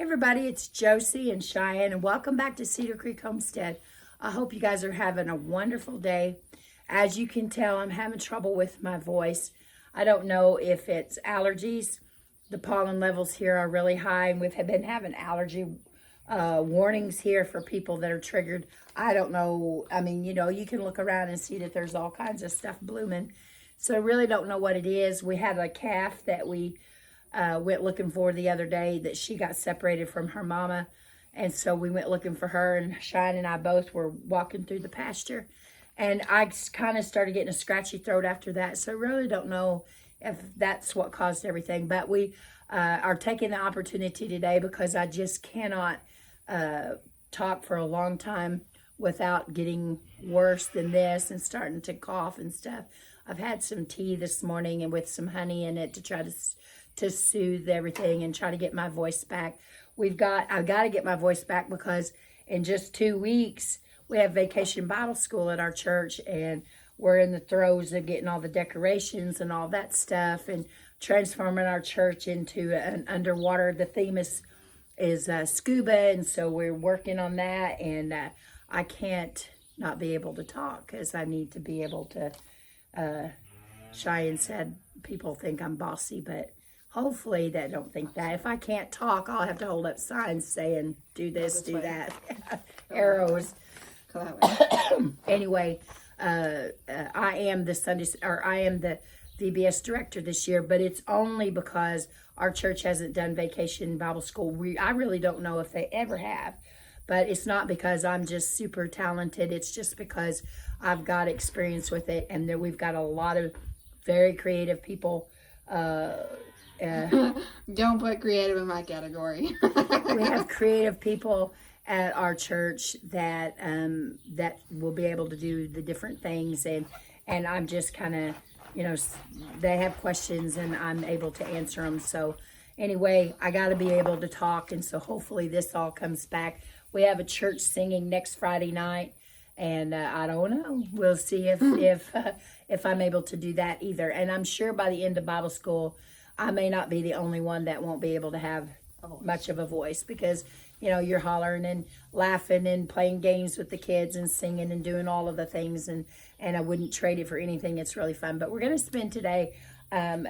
everybody, it's Josie and Cheyenne, and welcome back to Cedar Creek Homestead. I hope you guys are having a wonderful day. As you can tell, I'm having trouble with my voice. I don't know if it's allergies. The pollen levels here are really high, and we've been having allergy warnings here for people that are triggered. I don't know. I mean, you know, you can look around and see that there's all kinds of stuff blooming. So I really don't know what it is. We had a calf that we went looking for the other day that she got separated from her mama. And so we went looking for her, and Cheyenne and I both were walking through the pasture. And I kind of started getting a scratchy throat after that. So I really don't know if that's what caused everything. But we are taking the opportunity today because I just cannot talk for a long time without getting worse than this and starting to cough and stuff. I've had some tea this morning and with some honey in it to try to soothe everything and try to get my voice back. I've got to get my voice back because in just 2 weeks, we have Vacation Bible School at our church, and we're in the throes of getting all the decorations and all that stuff and transforming our church into an underwater. The theme is scuba, and so we're working on that, and I can't not be able to talk because I need to be able to. Cheyenne said people think I'm bossy, but hopefully they don't think that. If I can't talk, I'll have to hold up signs saying, do this, do that. Arrows. Anyway, I am the VBS director this year, but it's only because our church hasn't done Vacation Bible School. I really don't know if they ever have, but it's not because I'm just super talented. It's just because I've got experience with it, and we've got a lot of very creative people. Don't put creative in my category. We have creative people at our church that will be able to do the different things, and I'm just kind of, you know, they have questions and I'm able to answer them. So anyway, I got to be able to talk, and so hopefully this all comes back. We have a church singing next Friday night, and I don't know. We'll see if I'm able to do that either. And I'm sure by the end of Bible school, I may not be the only one that won't be able to have much of a voice, because you know, you're hollering and laughing and playing games with the kids and singing and doing all of the things, and I wouldn't trade it for anything. It's really fun. But we're going to spend today,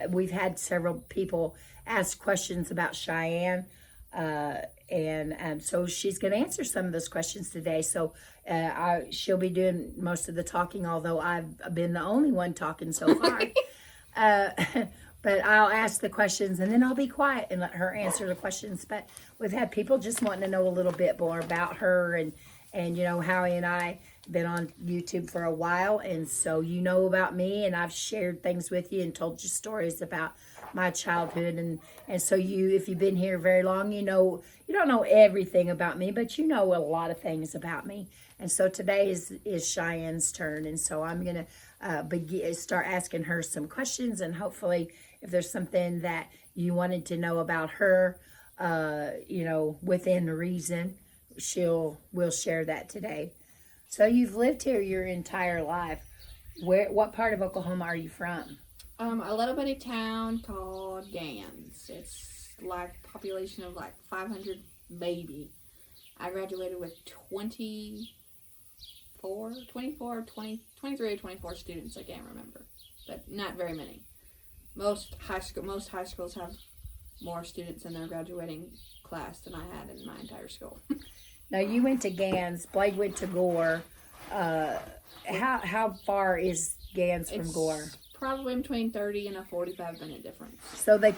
we've had several people ask questions about Cheyenne, and so she's going to answer some of those questions today. So she'll be doing most of the talking, although I've been the only one talking so far. But I'll ask the questions, and then I'll be quiet and let her answer the questions. But we've had people just wanting to know a little bit more about her, and you know, Howie and I have been on YouTube for a while, and so you know about me, and I've shared things with you and told you stories about my childhood, and so if you've been here very long, you know, you don't know everything about me, but you know a lot of things about me. And so today is Cheyenne's turn, and so I'm gonna start asking her some questions, and hopefully if there's something that you wanted to know about her, you know, within reason, we'll share that today. So you've lived here your entire life. What part of Oklahoma are you from? A little bitty town called Gans. It's like population of like 500 maybe. I graduated with 23 or 24 students. I can't remember, but not very many. Most high schools have more students in their graduating class than I had in my entire school. Now you went to Gans. Blade went to Gore. How far is Gans from Gore? Probably between 30 and a 45-minute difference. So they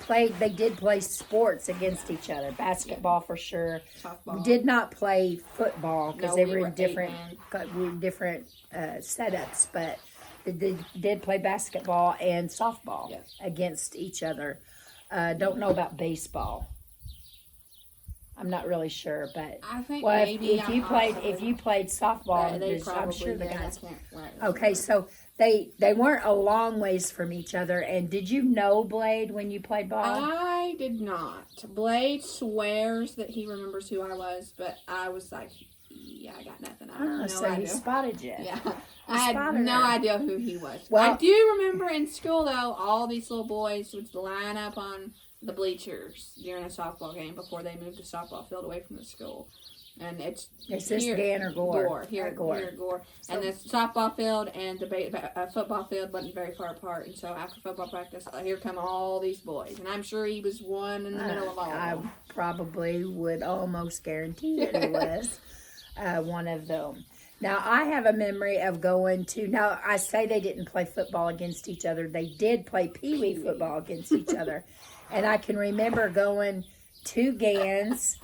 did play sports against each other. Basketball, yeah, for sure. Softball. We did not play football because they were in different setups, but they did play basketball and softball, yes, against each other. Don't know about baseball. I'm not really sure, but I think if you played softball, I'm sure the guys. Okay, so they weren't a long ways from each other. And did you know Blade when you played ball? I did not. Blade swears that he remembers who I was, but I was like, yeah, I got nothing. I don't know. So he spotted you. Yeah. I had no idea who he was. Well, I do remember in school, though, all these little boys would line up on the bleachers during a softball game before they moved the softball field away from the school. And it's this Dan or Gore? Gore. Here at Gore. So, and the softball field and the football field wasn't very far apart. And so after football practice, here come all these boys. And I'm sure he was one in the middle of all of them. I probably would almost guarantee that he was one of them. Now, I have a memory of going to, now I say they didn't play football against each other. They did play pee-wee football against each other. And I can remember going to Gans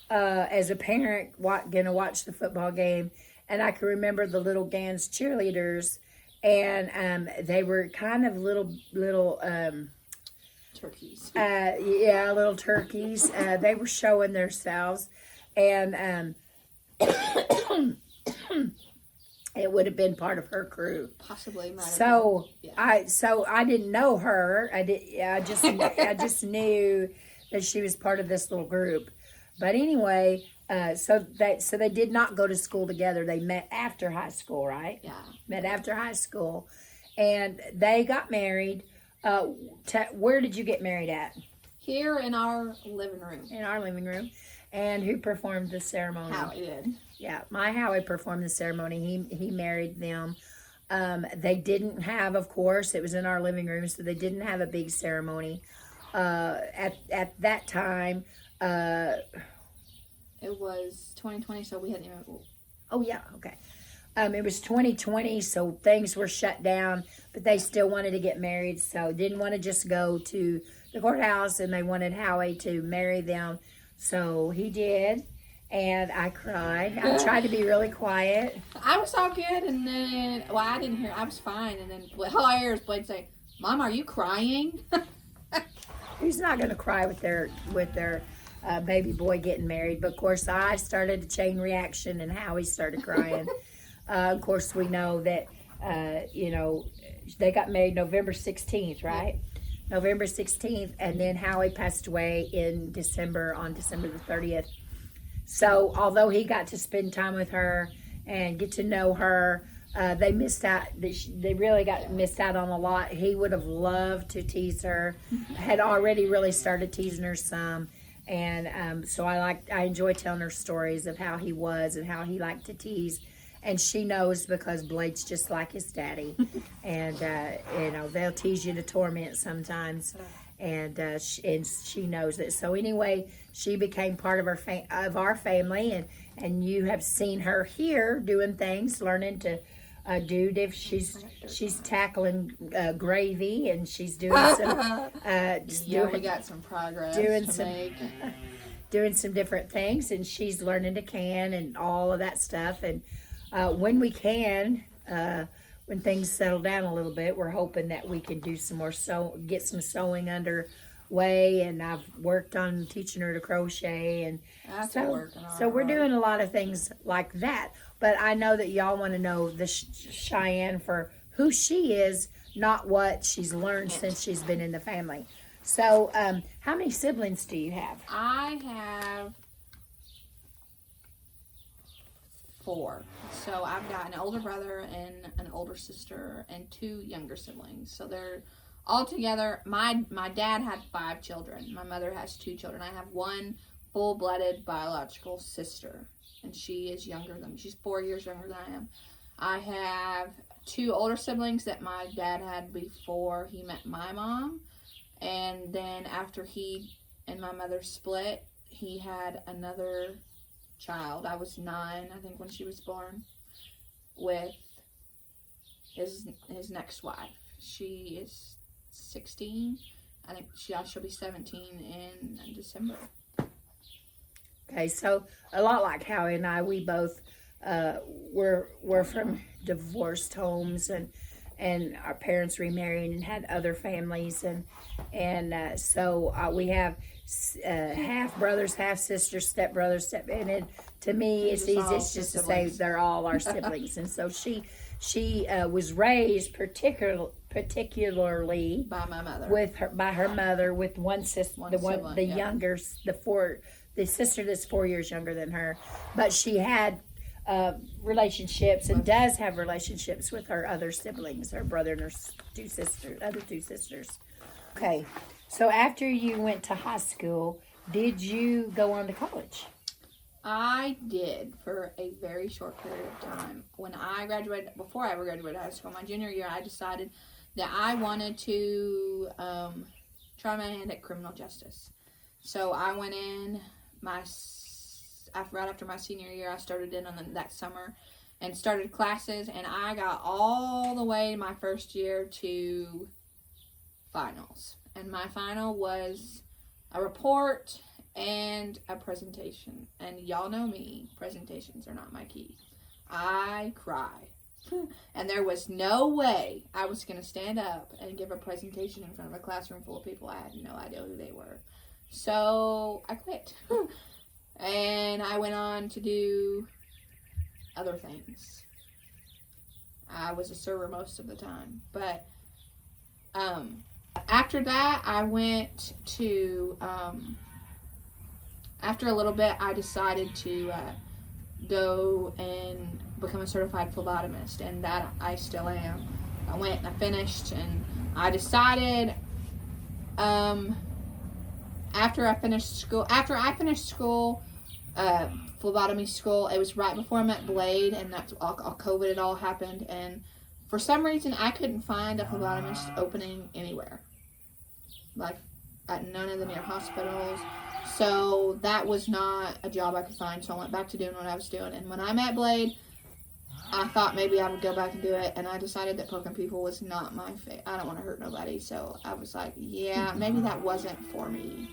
as a parent, gonna watch the football game, and I can remember the little Gans cheerleaders, and they were kind of little turkeys. Little turkeys. They were showing themselves, and it would have been part of her crew. Possibly. So I didn't know her. I just knew that she was part of this little group. But anyway, so they did not go to school together. They met after high school, right? Yeah. Met after high school, and they got married. Where did you get married at? Here in our living room. In our living room. And who performed the ceremony? Howie did. Yeah, my Howie performed the ceremony. He married them. They didn't have, of course, it was in our living room, so they didn't have a big ceremony. At that time, it was 2020, so we hadn't even. Oh yeah, okay. It was 2020, so things were shut down, but they still wanted to get married, so didn't want to just go to the courthouse, and they wanted Howie to marry them, so he did, and I cried. I tried to be really quiet. I was all good, and then, I didn't hear. I was fine, and then all I hear is Blade say, "Mom, are you crying?" Who's not going to cry with their baby boy getting married? But of course, I started a chain reaction, and Howie started crying. Of course, we know that they got married November 16th, right? Yeah. November 16th, and then Howie passed away on December the 30th. So although he got to spend time with her and get to know her, they missed out. They really missed out on a lot. He would have loved to tease her. Had already really started teasing her some, and so I enjoy telling her stories of how he was and how he liked to tease. And she knows because Blade's just like his daddy, and they'll tease you to torment sometimes, and she knows it. So anyway, she became part of our family, and you have seen her here doing things, learning to. She's tackling gravy, and she's doing some. We got some progress. Doing some different things, and she's learning to can and all of that stuff. And when we can, when things settle down a little bit, we're hoping that we can do some more get some sewing underway. And I've worked on teaching her to crochet, and so we're doing a lot of things like that. But I know that y'all want to know the Cheyenne for who she is, not what she's learned since she's been in the family. So, how many siblings do you have? I have 4. So I've got an older brother and an older sister and 2 younger siblings. So they're all together. My dad had 5 children. My mother has 2 children. I have 1 full-blooded biological sister, and she's 4 years younger than I am. I have 2 older siblings that my dad had before he met my mom, and then after he and my mother split, he had another child. I was 9, I think, when she was born, with his next wife. She is 16. I think she'll be 17 in December. Okay, so a lot like Howie and I, we both were from divorced homes, and our parents remarried and had other families, and so we have half brothers, half sisters, step brothers, and to me it's easy. It's just to say they're all our siblings. And so she was raised particularly by my mother, by her mother, with one sister, younger, the sister that's 4 years younger than her, but she had relationships and does have relationships with her other siblings, her brother and her other two sisters. Okay, So after you went to high school, did you go on to college? I did for a very short period of time. When I graduated, before I ever graduated high school, my junior year, I decided that I wanted to try my hand at criminal justice. So I went in right after my senior year. I started in on that summer and started classes, and I got all the way my first year to finals. And my final was a report and a presentation. And y'all know me, presentations are not my key. I cry. And there was no way I was going to stand up and give a presentation in front of a classroom full of people. I had no idea who they were. So I quit. And I went on to do other things. I was a server most of the time. But after that, I went to... after a little bit, I decided to go and become a certified phlebotomist, and that I still am. I went and I finished, and I decided after I finished school, phlebotomy school, it was right before I met Blade, and that's all COVID had all happened, and for some reason I couldn't find a phlebotomist opening anywhere, like at none of the near hospitals. So that was not a job I could find. So I went back to doing what I was doing. And when I met Blade, I thought maybe I would go back and do it. And I decided that poking people was not my thing. I don't want to hurt nobody. So I was like, yeah, maybe that wasn't for me.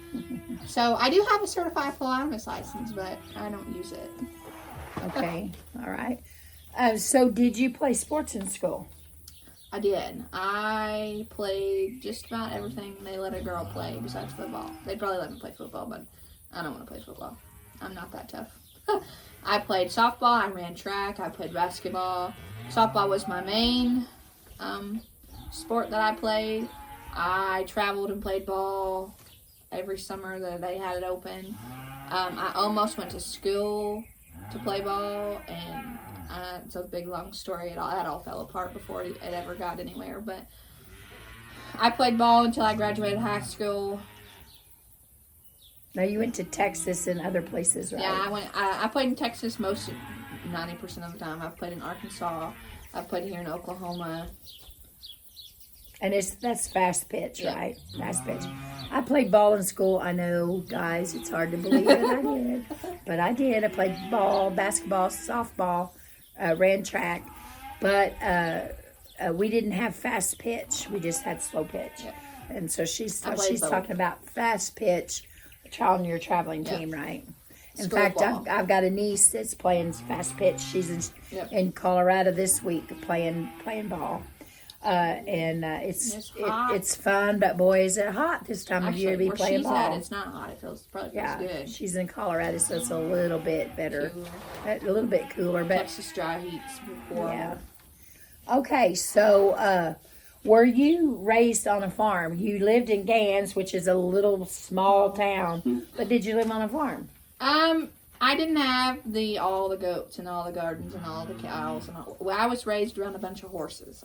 So I do have a certified phlebotomist license, but I don't use it. Okay. All right. So did you play sports in school? I did. I played just about everything they let a girl play besides football. They'd probably let me play football, but I don't want to play football. I'm not that tough. I played softball. I ran track. I played basketball. Softball was my main sport that I played. I traveled and played ball every summer that they had it open. I almost went to school to play ball, and it's a big long story. That all fell apart before it ever got anywhere. But I played ball until I graduated high school. Now you went to Texas and other places, right? Yeah, I played in Texas 90% of the time. I've played in Arkansas. I've played here in Oklahoma. And that's fast pitch, Yeah. right? Fast pitch. I played ball in school. I know, guys, it's hard to believe that I did. But I did. I played ball, basketball, softball, ran track. But we didn't have fast pitch. We just had slow pitch. Yeah. And so she's both. talking about fast pitch on your traveling team, right? In School fact, ball. I've got a niece that's playing fast pitch. She's in Colorado this week playing ball. It's fun, but boy, is it hot this time of year to be where playing she's ball. at, it's not hot. It probably feels good. She's in Colorado, so it's a little bit better, Cooler. a little bit cooler. But Texas dry heat's horrible. yeah. Okay, so were you raised on a farm? You lived in Gans, which is a little small town, but did you live on a farm? I didn't have all the goats and all the gardens and all the cows and all. Well, I was raised around a bunch of horses.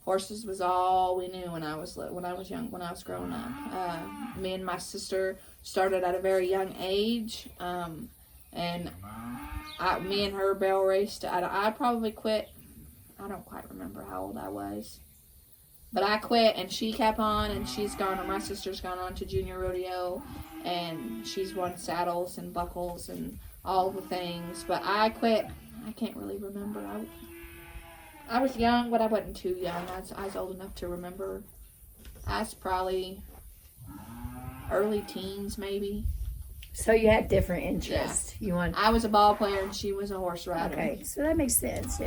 Horses was all we knew when I was young, when I was growing up. Me and my sister started at a very young age, and me and her barrel raced. I probably quit. I don't quite remember how old I was, but I quit, and she kept on, and she's gone. Or my sister's gone on to junior rodeo. And she's won saddles and buckles and all the things. But I quit. I can't really remember. I was young, but I wasn't too young. I was old enough to remember. I was probably early teens, maybe. So you had different interests. Yeah. I was a ball player, and she was a horse rider. Okay, so that makes sense.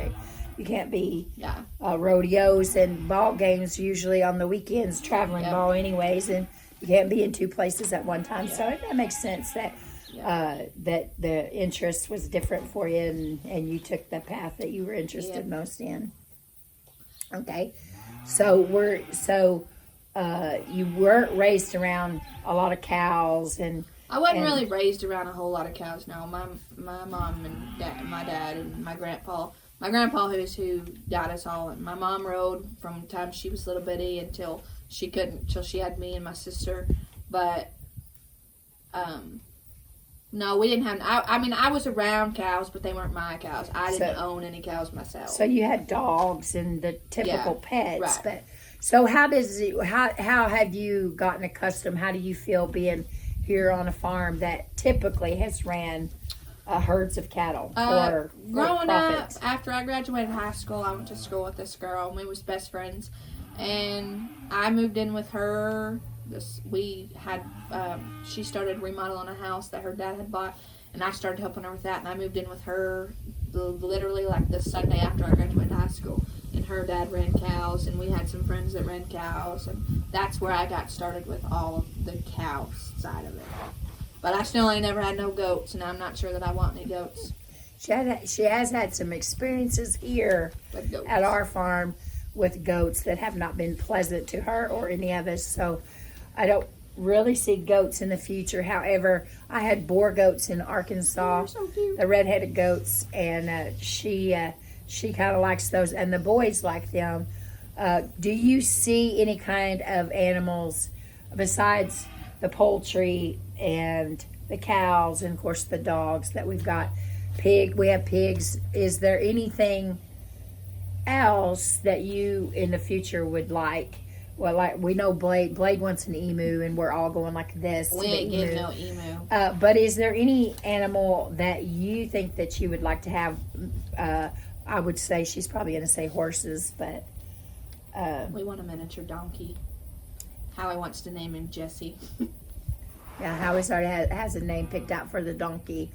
You can't be Yeah. Rodeos and ball games usually on the weekends, traveling ball anyways, and you can't be in two places at one time. So that makes sense that that the interest was different for you, and you took the path that you were interested most in. Okay, so you weren't raised around a lot of cows, and I wasn't really raised around a whole lot of cows. No, my mom and my dad and my grandpa. My grandpa who died us all, and my mom rode from the time she was little bitty until she couldn't till she had me and my sister. But no, we didn't have. I mean, I was around cows, but they weren't my cows. I didn't own any cows myself. So you had dogs and the typical pets, right. but so how have you gotten accustomed? How do you feel being here on a farm that typically has ran herds of cattle for growing profits? up? After I graduated high school, I went to school with this girl, and we was best friends. And I moved in with her. She started remodeling a house that her dad had bought, and I started helping her with that. And I moved in with her literally like the Sunday after I graduated high school. And her dad ran cows, and we had some friends that ran cows, and that's where I got started with all of the cow side of it. But I still ain't never had no goats, and I'm not sure that I want any goats. She has had some experiences here at our farm with goats that have not been pleasant to her or any of us. So I don't really see goats in the future. However, I had boar goats in Arkansas, so cute. the red-headed goats, and she kind of likes those, and the boys like them. Do you see any kind of animals besides the poultry and the cows, and of course the dogs that we've got? We have pigs. Is there anything else that you in the future would like? Well, like we know Blade wants an emu, and we're all going like this. We ain't getting no emu. But is there any animal that you think that you would like to have? I would say she's probably going to say horses, but we want a miniature donkey. Howie wants to name him Jesse. yeah, Howie's already has a name picked out for the donkey.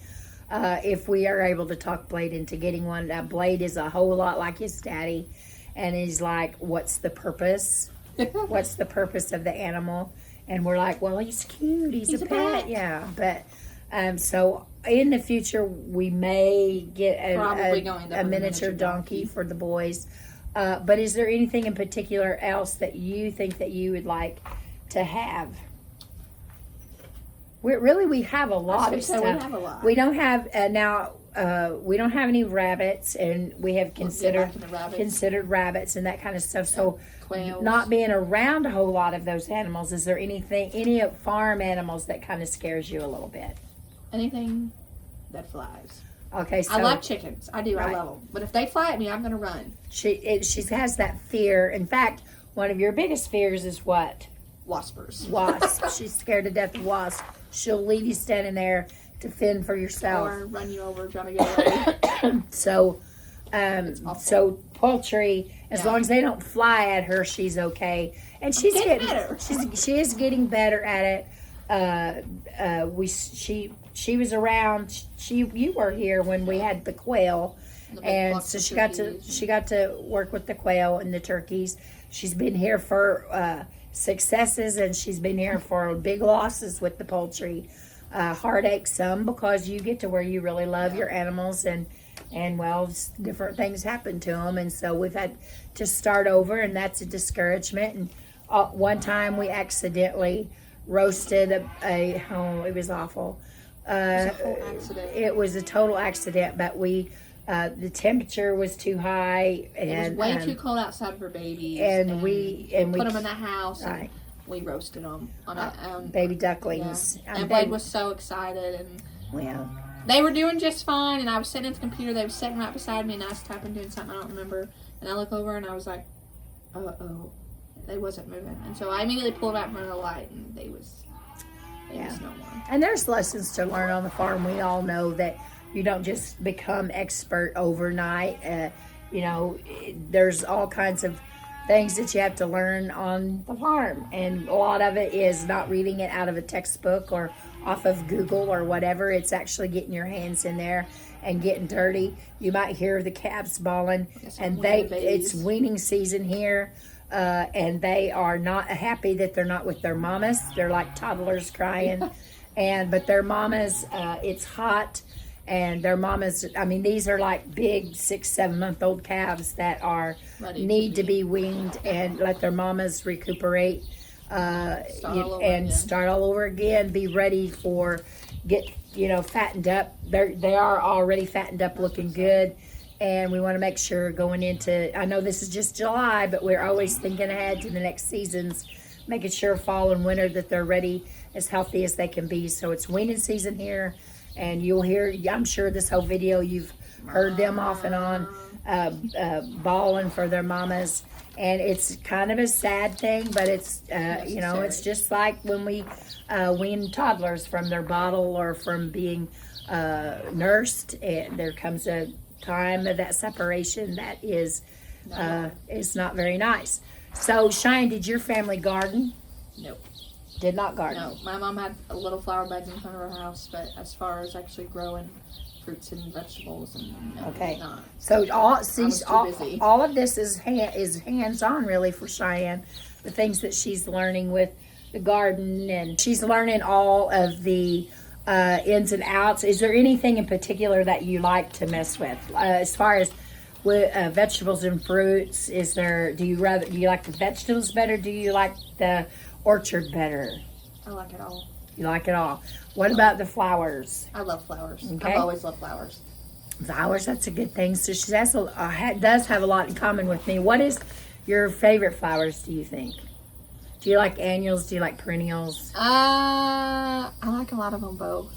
If we are able to talk Blade into getting one, Blade is a whole lot like his daddy, and he's like, "What's the purpose? What's the purpose of the animal?" And we're like, "Well, he's cute. He's a pet. Yeah." But so in the future, we may get a miniature donkey for the boys. But is there anything in particular else that you think that you would like to have? We have a lot of stuff. We have a lot. We don't have we don't have any rabbits, and we have considered rabbits and that kind of stuff. So, Quails. Not being around a whole lot of those animals, is there any farm animals that kind of scares you a little bit? Anything that flies. Okay, so I love chickens. I do. Right. I love them. But if they fly at me, I'm going to run. She has that fear. In fact, one of your biggest fears is what? Waspers. Wasps. She's scared to death of wasps. She'll leave you standing there to fend for yourself. Or run you over trying to get away. So poultry, as long as they don't fly at her, she's okay. And she's getting better. She is getting better at it. She was around. You were here when we had the quail, and so she got to work with the quail and the turkeys. She's been here for successes, and she's been here for big losses with the poultry. Heartache some because you get to where you really love your animals, and well, different things happen to them, and so we've had to start over, and that's a discouragement. And one time we accidentally roasted it was awful. It was a total accident, but the temperature was too high, and it was way too cold outside for babies. And we put them in the house. Right. And we roasted them on baby ducklings. Yeah. And Blade was so excited, and well, they were doing just fine. And I was sitting at the computer. They were sitting right beside me, and I was typing, doing something I don't remember. And I look over, and I was like, "Uh-oh." They wasn't moving, and so I immediately pulled out in front of the light, and they was no more. And there's lessons to learn on the farm. We all know that you don't just become expert overnight. There's all kinds of things that you have to learn on the farm, and a lot of it is not reading it out of a textbook or off of Google or whatever. It's actually getting your hands in there and getting dirty. You might hear the calves bawling, and it's weaning season here. And they are not happy that they're not with their mamas. They're like toddlers crying. But their mamas, it's hot. And their mamas, these are like big 6-7 month old calves that need to be weaned and let their mamas recuperate start all over again. Be ready for fattened up. They are already fattened up, looking good. And we want to make sure going into, I know this is just July, but we're always thinking ahead to the next seasons making sure fall and winter that they're ready, as healthy as they can be. So it's weaning season here, and you'll hear, I'm sure this whole video you've heard them off and on bawling for their mamas. And it's kind of a sad thing, but it's, you know, it's just like when we wean toddlers from their bottle or from being nursed. And there comes a time of that separation that is not very nice. So, Cheyenne, did your family garden? Nope. Did not garden? No. My mom had a little flower beds in front of her house, but as far as actually growing fruits and vegetables, and no, Okay. not. So all busy. all of this is hands-on really for Cheyenne. The things that she's learning with the garden, and she's learning all of the ins and outs. Is there anything in particular that you like to mess with as far as with vegetables and fruits? Do you like the vegetables better? Do you like the orchard better? I like it all. You like it all. What about the flowers? I love flowers. Okay. I've always loved flowers. Flowers, that's a good thing. So she does have a lot in common with me. What is your favorite flowers, do you think? Do you like annuals? Do you like perennials? I like a lot of them both.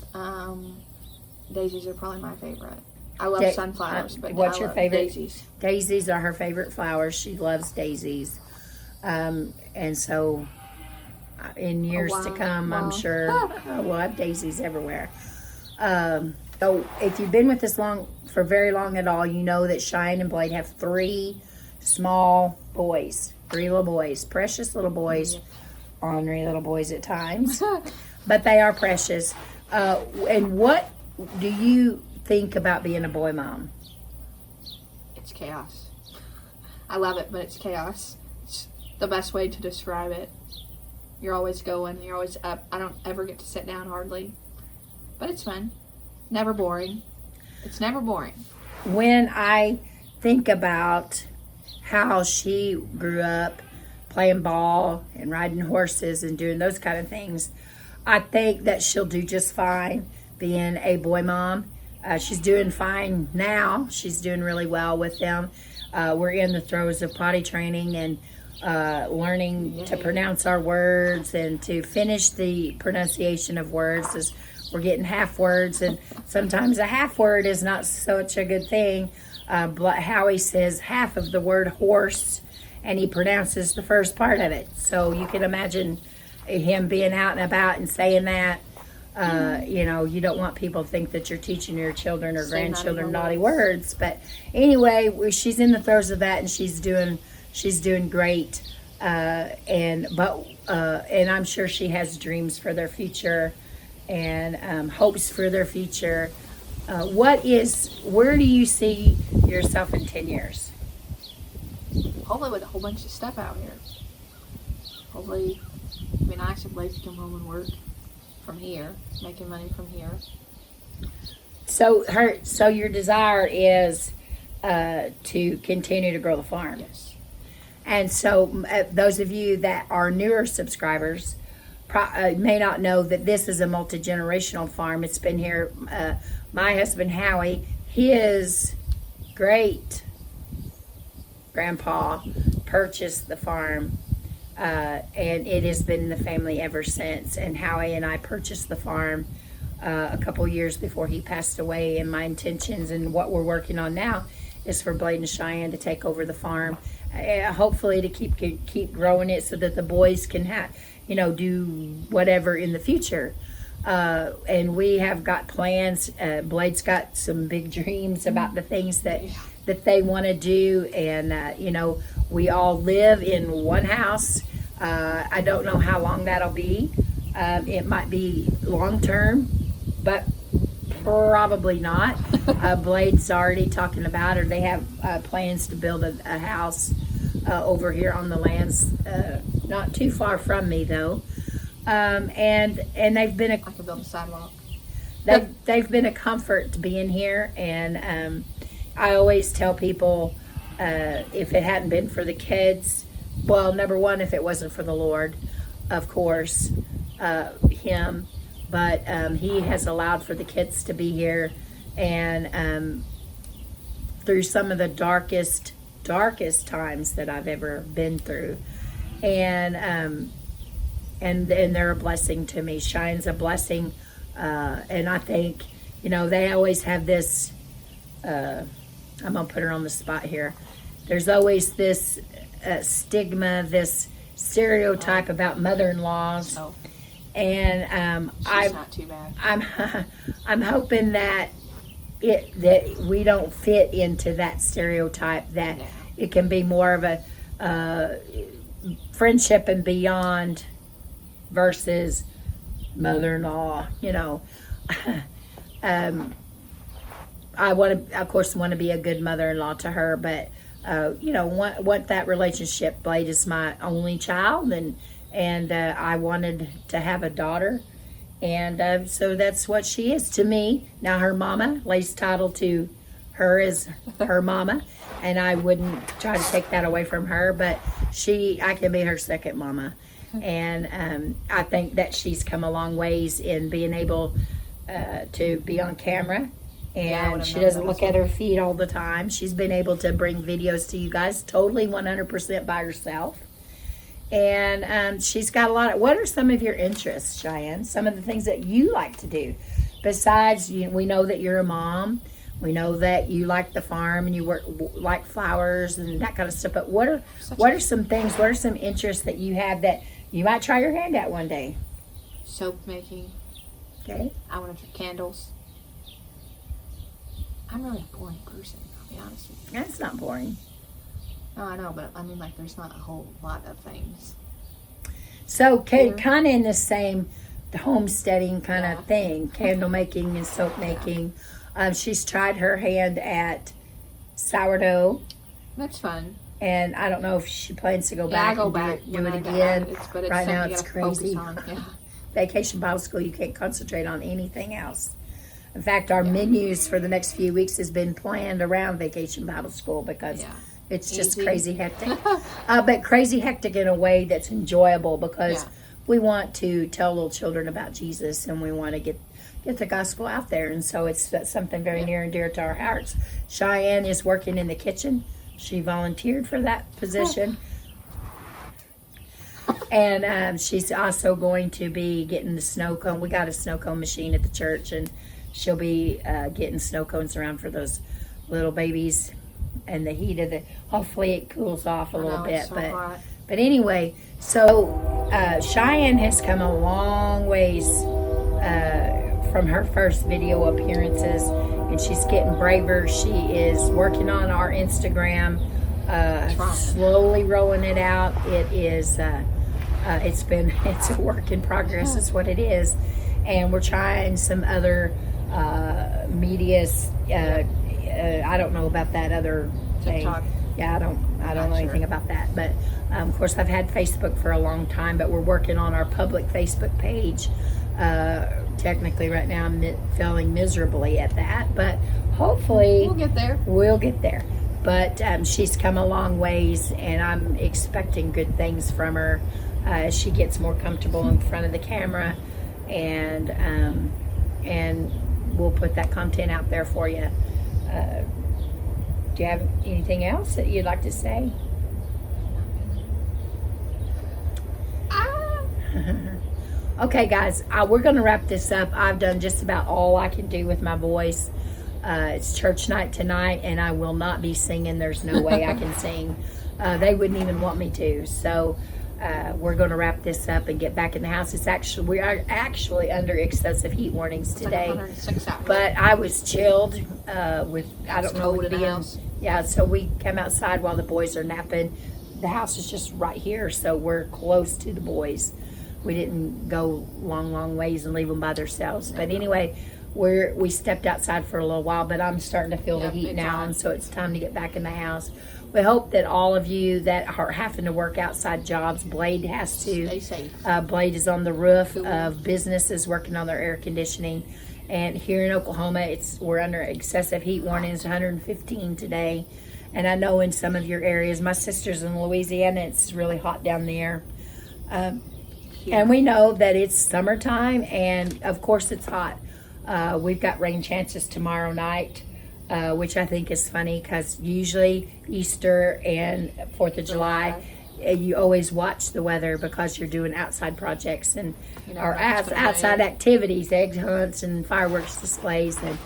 Daisies are probably my favorite. I love sunflowers, but what's I your love favorite? Daisies. Daisies are her favorite flowers. She loves daisies. And so in years to come, I'm sure we'll have daisies everywhere. So if you've been with us for very long at all, you know that Cheyenne and Blade have three small boys, three little boys, precious little boys, ornery little boys at times, but they are precious. And what do you think about being a boy mom? It's chaos. I love it, but it's chaos. It's the best way to describe it. You're always going, you're always up. I don't ever get to sit down hardly, but it's fun. Never boring. It's never boring. When I think about how she grew up playing ball and riding horses and doing those kind of things, I think that she'll do just fine being a boy mom. She's doing fine now. She's doing really well with them. We're in the throes of potty training and learning to pronounce our words and to finish the pronunciation of words, as we're getting half words, and sometimes a half word is not such a good thing. Howie says half of the word horse, and he pronounces the first part of it. So you can imagine him being out and about and saying that. You know, you don't want people to think that you're teaching your children or grandchildren naughty words. But anyway, she's in the throes of that, and she's doing great. And I'm sure she has dreams for their future and hopes for their future. Where do you see yourself in 10 years? Hopefully with a whole bunch of stuff out here. Hopefully it'd be nice if Blake could come home and work from here, making money from here. So your desire is to continue to grow the farm. Yes. And so those of you that are newer subscribers may not know that this is a multi-generational farm. It's been here. My husband Howie, his great grandpa purchased the farm, and it has been in the family ever since. And Howie and I purchased the farm a couple years before he passed away. And my intentions and what we're working on now is for Blade and Cheyenne to take over the farm, hopefully to keep growing it so that the boys can do whatever in the future. And we have got plans. Blade's got some big dreams about the things that they want to do. And, we all live in one house. I don't know how long that'll be. It might be long term, but probably not. Blade's already talking about, or they have plans to build a house over here on the lands, not too far from me though. And they've been I could build a sidewalk. They've been a comfort to being here, and I always tell people, if it hadn't been for the kids, well, number one, if it wasn't for the Lord, of course, him, but he has allowed for the kids to be here, and through some of the darkest times that I've ever been through, and and they're a blessing to me. Cheyenne's a blessing, and I think, they always have this, I'm going to put her on the spot here. There's always this stigma, this stereotype about mother-in-laws. Oh, And she's not too bad. I'm hoping that we don't fit into that stereotype, that it can be more of a friendship and beyond versus mother-in-law. I of course want to be a good mother-in-law to her, but want that relationship. Blade is my only child, and I wanted to have a daughter, and so that's what she is to me. Now her mama lays title to her as her mama, and I wouldn't try to take that away from her, but I can be her second mama. And I think that she's come a long ways in being able to be on camera, and she doesn't look at her feet all the time. She's been able to bring videos to you guys totally 100% by herself. And she's got a lot of, what are some of your interests, Cheyenne? Some of the things that you like to do besides, we know that you're a mom. We know that you like the farm and you like flowers and that kind of stuff. But what are some things, what are some interests that you have that you might try your hand at one day? Soap making. Okay. I want to do candles. I'm really a boring person, I'll be honest with you. That's not boring. No, I know, but I mean, like, there's not a whole lot of things. So, kind of in the same homesteading kind of thing, candle making and soap making. She's tried her hand at sourdough. That's fun. And I don't know if she plans to go Yeah, I back go and back do it again. But Right now something it's you gotta focus crazy. on, yeah. Vacation Bible School, you can't concentrate on anything else. In fact, our menus for the next few weeks has been planned around Vacation Bible School because it's just crazy hectic. But crazy hectic in a way that's enjoyable, because we want to tell little children about Jesus, and we want to get the gospel out there. And so that's something very near and dear to our hearts. Cheyenne is working in the kitchen. She volunteered for that position. And she's also going to be getting the snow cone. We got a snow cone machine at the church, and she'll be getting snow cones around for those little babies. And the heat of hopefully it cools off a little bit. But anyway, so Cheyenne has come a long ways from her first video appearances, and she's getting braver. She is working on our Instagram, slowly rolling it out. It is it's a work in progress, is what it is. And we're trying some other medias. I don't know about that other thing. TikTok. Yeah, I don't know anything about that. But of course, I've had Facebook for a long time, but we're working on our public Facebook page. Technically, right now, I'm failing miserably at that, but hopefully we'll get there. But she's come a long ways, and I'm expecting good things from her as she gets more comfortable in front of the camera, and we'll put that content out there for you. Do you have anything else that you'd like to say? Okay, guys, we're going to wrap this up. I've done just about all I can do with my voice. It's church night tonight, and I will not be singing. There's no way I can sing. They wouldn't even want me to. So we're going to wrap this up and get back in the house. We are actually under excessive heat warnings today. Like 106 out. But I was chilled with, I don't know, cold in the house. Yeah, so we come outside while the boys are napping. The house is just right here, so we're close to the boys. We didn't go long ways and leave them by themselves. But anyway, we stepped outside for a little while, but I'm starting to feel the heat now, and so it's time to get back in the house. We hope that all of you that are having to work outside jobs, Blade has to. Stay safe. Blade is on the roof of businesses working on their air conditioning. And here in Oklahoma, we're under excessive heat warnings, 115 today. And I know in some of your areas, my sister's in Louisiana, it's really hot down there. And we know that it's summertime, and of course it's hot. We've got rain chances tomorrow night, which I think is funny, because usually Easter and 4th of July you always watch the weather because you're doing outside projects and or it's gonna outside rain. activities, egg hunts and fireworks displays, and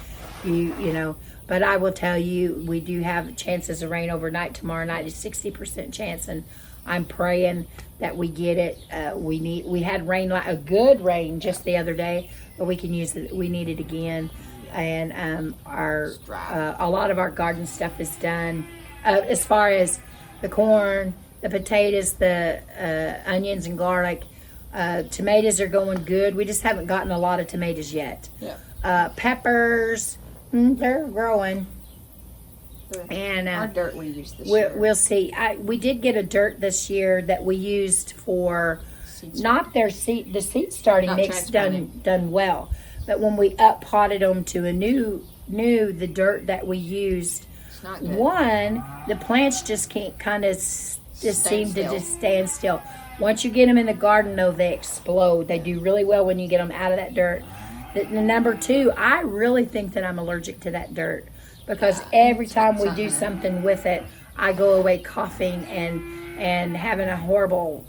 you know. But I will tell you, we do have chances of rain overnight. Tomorrow night is 60% chance, and I'm praying that we get it. We had rain, like a good rain, just the other day, but we can use it. We need it again, and a lot of our garden stuff is done. As far as the corn, the potatoes, the onions and garlic, tomatoes are going good. We just haven't gotten a lot of tomatoes yet. Yeah. Peppers, they're growing. And our dirt we used this year. we'll see. We did get a dirt this year that we used for not their seed. The seed starting Not mix transplanting. done well, but when we up potted them to a new the dirt that we used, It's not good. one, the plants just can't kind of just seem to still. just stand still. Once you get them in the garden, though, they explode. They do really well when you get them out of that dirt. The number two, I really think that I'm allergic to that dirt because every time we do something with it, I go away coughing and having a horrible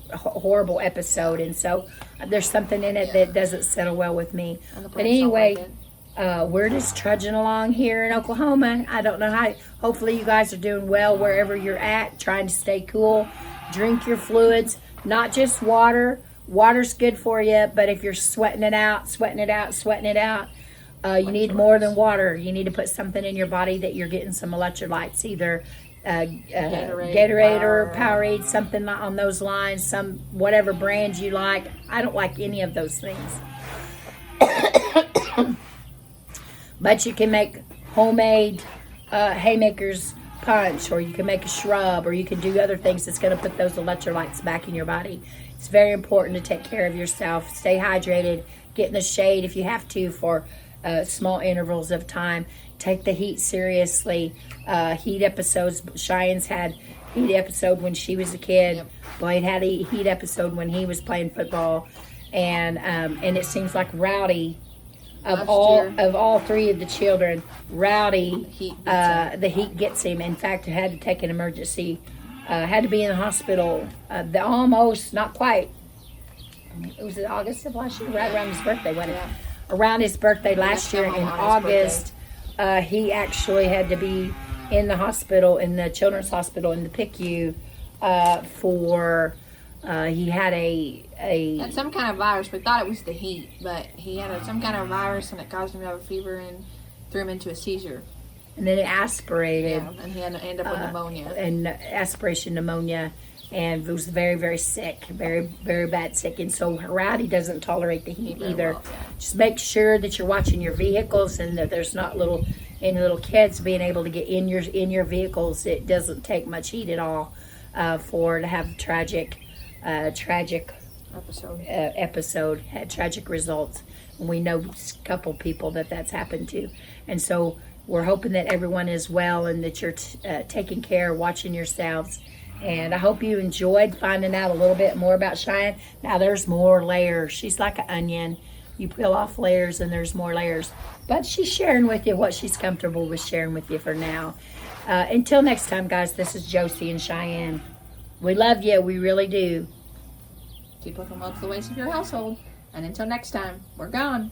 episode. And so there's something in it that doesn't settle well with me. And the But plants don't anyway, like it. we're just trudging along here in Oklahoma. I don't know how. Hopefully, you guys are doing well wherever you're at, trying to stay cool. Drink your fluids, not just water. Water's good for you, but if you're sweating it out, you need more than water. You need to put something in your body that you're getting some electrolytes, either Gatorade or Powerade, something on those lines, some whatever brand you like. I don't like any of those things. But you can make homemade haymakers punch, or you can make a shrub, or you can do other things that's going to put those electrolytes back in your body. It's very important to take care of yourself. Stay hydrated. Get in the shade if you have to for small intervals of time. Take the heat seriously. Heat episodes. Cheyenne's had heat episode when she was a kid. Yep. Blade had a heat episode when he was playing football, and it seems like Rowdy. Of all three of the children, Rowdy, the heat gets him. In fact, had to take an emergency, had to be in the hospital. Almost, not quite. It was in August of last year, right around his birthday, wasn't it? Around his birthday last year in August, he actually had to be in the hospital, in the children's hospital in the PICU, for he had Had some kind of virus. We thought it was the heat, but he had some kind of virus, and it caused him to have a fever and threw him into a seizure. and then it aspirated. Yeah, and he had to end up with pneumonia. And aspiration pneumonia, and was very, very sick, very, very bad sick. And so Rowdy doesn't tolerate the heat either. well, yeah. Just make sure that you're watching your vehicles and that there's not any little kids being able to get in your vehicles. It doesn't take much heat at all to have tragic episode, had tragic results. And we know a couple people that's happened to. And so we're hoping that everyone is well and that you're taking care, watching yourselves. And I hope you enjoyed finding out a little bit more about Cheyenne. Now there's more layers. She's like an onion. You peel off layers and there's more layers. But she's sharing with you what she's comfortable with sharing with you for now. Until next time, guys, this is Josie and Cheyenne. We love you. We really do. Keep looking amongst the ways of your household. And until next time, we're gone.